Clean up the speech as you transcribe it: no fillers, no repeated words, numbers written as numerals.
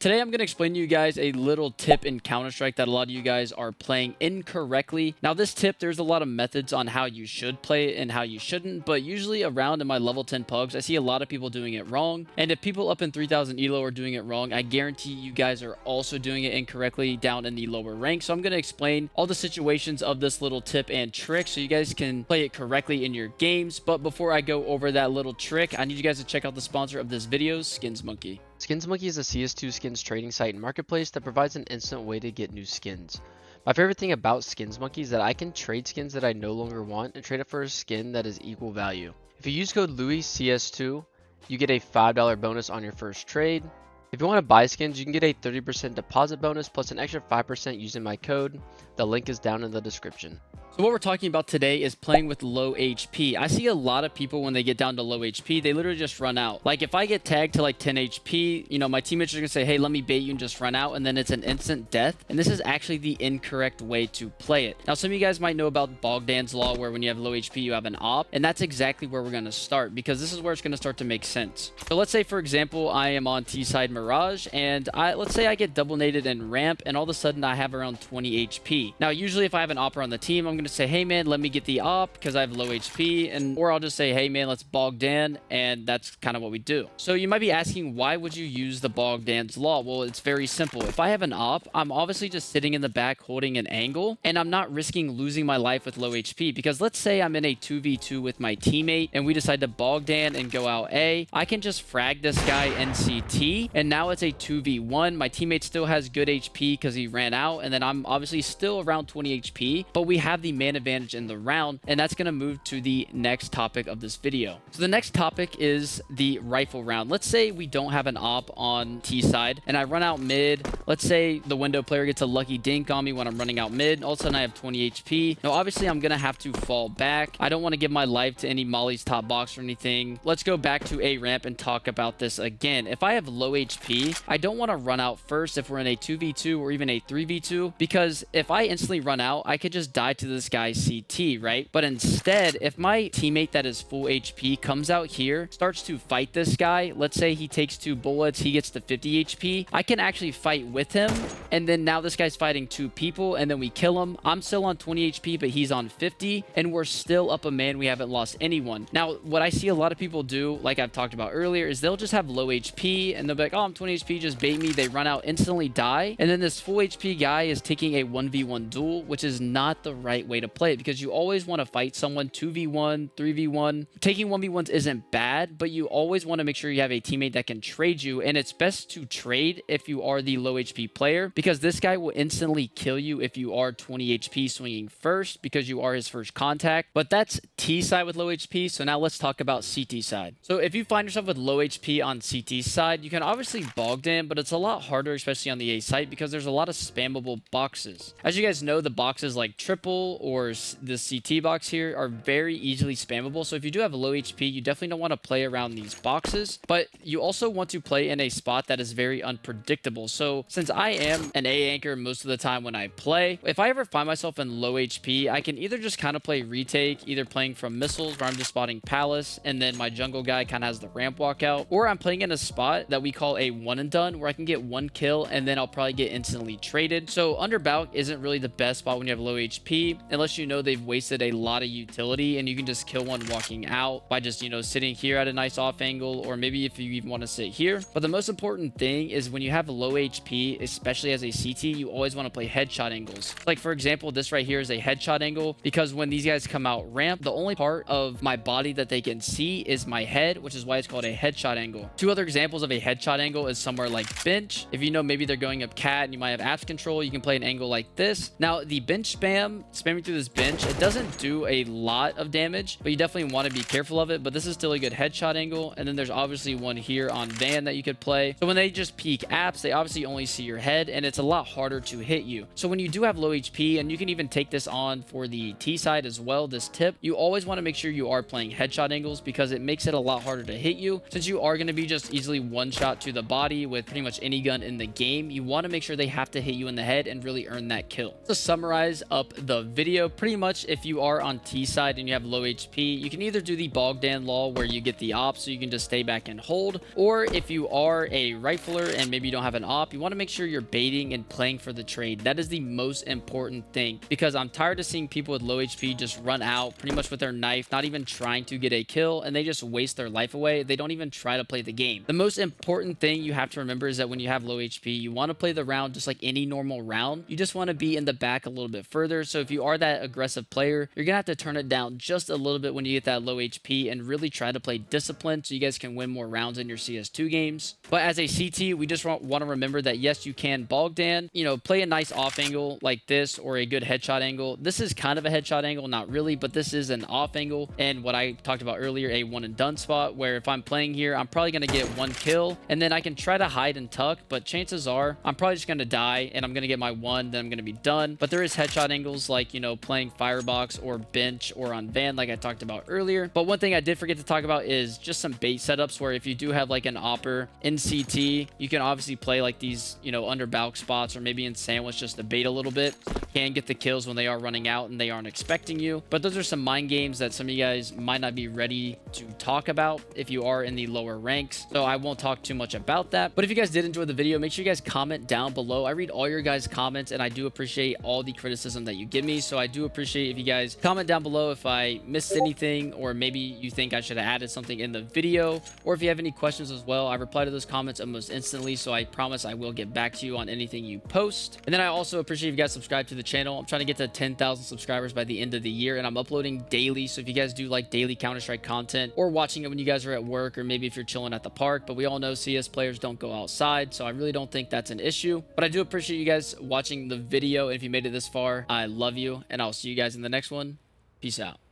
Today I'm going to explain to you guys a little tip in Counter-Strike that a lot of you guys are playing incorrectly. Now this tip, there's a lot of methods on how you should play it and how you shouldn't, but usually around in my level 10 pugs, I see a lot of people doing it wrong. And if people up in 3000 elo are doing it wrong, I guarantee you guys are also doing it incorrectly down in the lower ranks. So I'm going to explain all the situations of this little tip and trick so you guys can play it correctly in your games. But before I go over that little trick, I need you guys to check out the sponsor of this video, Skins Monkey. Skins Monkey is a CS2 skins trading site and marketplace that provides an instant way to get new skins. My favorite thing about Skins Monkey is that I can trade skins that I no longer want and trade it for a skin that is equal value. If you use code LouisCS2, you get a $5 bonus on your first trade. If you want to buy skins, you can get a 30% deposit bonus plus an extra 5% using my code. The link is down in the description. So what we're talking about today is playing with low HP. I see a lot of people when they get down to low HP, they literally just run out. Like if I get tagged to like 10 HP, you know, my teammates are gonna say, hey, let me bait you and just run out. And then it's an instant death. And this is actually the incorrect way to play it. Now, some of you guys might know about Bogdan's law where when you have low HP, you have an op. And that's exactly where we're gonna start because this is where it's gonna start to make sense. So let's say, for example, I am on T-side Mirage and let's say I get double naded in ramp and all of a sudden I have around 20 HP. Now, usually if I have an opper on the team, I'm gonna say, hey man, let me get the op because I have low HP, or I'll just say, hey man, let's Bogdan, and that's kind of what we do. So you might be asking, why would you use the Bogdan's law? Well, it's very simple. If I have an op, I'm obviously just sitting in the back holding an angle, and I'm not risking losing my life with low HP because let's say I'm in a 2v2 with my teammate and we decide to Bogdan and go out A. I can just frag this guy NCT, and now it's a 2v1. My teammate still has good HP because he ran out, and then I'm obviously still around 20 HP, but we have the man advantage in the round, and that's going to move to the next topic of this video. So the next topic is the rifle round. Let's say we don't have an op on T side and I run out mid. Let's say the window player gets a lucky dink on me when I'm running out mid. All of a sudden I have 20 HP. Now obviously I'm going to have to fall back. I don't want to give my life to any Molly's top box or anything. Let's go back to A ramp and talk about this again. If I have low HP, I don't want to run out first if we're in a 2v2 or even a 3v2 because if I instantly run out, I could just die to this guy's CT, right? But instead, if my teammate that is full HP comes out here, starts to fight this guy, let's say he takes 2 bullets, he gets to 50 HP, I can actually fight with him, and then now this guy's fighting 2 people, and then we kill him. I'm still on 20 HP, but he's on 50, and we're still up a man. We haven't lost anyone. Now, what I see a lot of people do, like I've talked about earlier, is they'll just have low HP, and they'll be like, oh, I'm 20 HP, just bait me. They run out, instantly die, and then this full HP guy is taking a 1v1 duel, which is not the right way to play it because you always want to fight someone 2v1, 3v1. Taking 1v1s isn't bad, but you always want to make sure you have a teammate that can trade you, and it's best to trade if you are the low HP player because this guy will instantly kill you if you are 20 HP swinging first because you are his first contact. But that's T side with low HP, so now let's talk about CT side. So if you find yourself with low HP on CT side, you can obviously Bogdan, but it's a lot harder, especially on the A site because there's a lot of spammable boxes. As you guys know, the boxes like triple or the CT box here are very easily spammable. So if you do have low HP, you definitely don't want to play around these boxes, but you also want to play in a spot that is very unpredictable. So since I am an A anchor most of the time when I play, if I ever find myself in low HP, I can either just kind of play retake, either playing from missiles where I'm just spotting Palace and then my jungle guy kind of has the ramp walkout, or I'm playing in a spot that we call a one and done where I can get 1 kill and then I'll probably get instantly traded. So under Balk isn't really the best spot when you have low HP unless you know they've wasted a lot of utility and you can just kill one walking out by just, you know, sitting here at a nice off angle, or maybe if you even want to sit here. But the most important thing is when you have low HP, especially as a CT, you always want to play headshot angles. Like for example, this right here is a headshot angle because when these guys come out ramp, the only part of my body that they can see is my head, which is why it's called a headshot angle. 2 other examples of a headshot angle is somewhere like bench. If you know maybe they're going up cat and you might have apps control, you can play an angle like this. Now the bench spamming through this bench, it doesn't do a lot of damage, but you definitely want to be careful of it. But this is still a good headshot angle. And then there's obviously one here on Van that you could play. So when they just peek apps, they obviously only see your head, and it's a lot harder to hit you. So when you do have low HP, and you can even take this on for the T side as well, this tip, you always want to make sure you are playing headshot angles, because it makes it a lot harder to hit you. Since you are going to be just easily one shot to the body with pretty much any gun in the game, you want to make sure they have to hit you in the head and really earn that kill. To summarize up the video, pretty much if you are on T side and you have low HP, you can either do the Bogdan law where you get the op so you can just stay back and hold, or if you are a rifler and maybe you don't have an op, you want to make sure you're baiting and playing for the trade. That is the most important thing, because I'm tired of seeing people with low HP just run out pretty much with their knife, not even trying to get a kill, and they just waste their life away. They don't even try to play the game. The most important thing you have to remember is that when you have low HP, you want to play the round just like any normal round. You just want to be in the back a little bit further. So if you are that aggressive player, you're gonna have to turn it down just a little bit when you get that low HP and really try to play disciplined so you guys can win more rounds in your CS2 games. But as a CT, we just want to remember that yes, you can Bogdan, you know, play a nice off angle like this or a good headshot angle. This is kind of a headshot angle, not really, but this is an off angle, and what I talked about earlier, a one and done spot, where if I'm playing here, I'm probably going to get one kill and then I can try to hide and tuck, but chances are I'm probably just going to die and I'm going to get my one, then I'm going to be done. But there is headshot angles like, you know, playing firebox or bench or on van like I talked about earlier. But one thing I did forget to talk about is just some bait setups, where if you do have like an opper in CT, you can obviously play like these, you know, under balk spots or maybe in sandwich just to bait a little bit. You can get the kills when they are running out and they aren't expecting you. But those are some mind games that some of you guys might not be ready to talk about if you are in the lower ranks. So I won't talk too much about that. But if you guys did enjoy the video, make sure you guys comment down below. I read all your guys' comments and I do appreciate all the criticism that you give me. So I do appreciate if you guys comment down below if I missed anything, or maybe you think I should have added something in the video, or if you have any questions as well. I reply to those comments almost instantly, so I promise I will get back to you on anything you post. And then I also appreciate if you guys subscribe to the channel. I'm trying to get to 10,000 subscribers by the end of the year, and I'm uploading daily. So if you guys do like daily Counter-Strike content, or watching it when you guys are at work, or maybe if you're chilling at the park, but we all know CS players don't go outside, so I really don't think that's an issue. But I do appreciate you guys watching the video, and if you made it this far, I love you, and I'll see you guys in the next one. Peace out.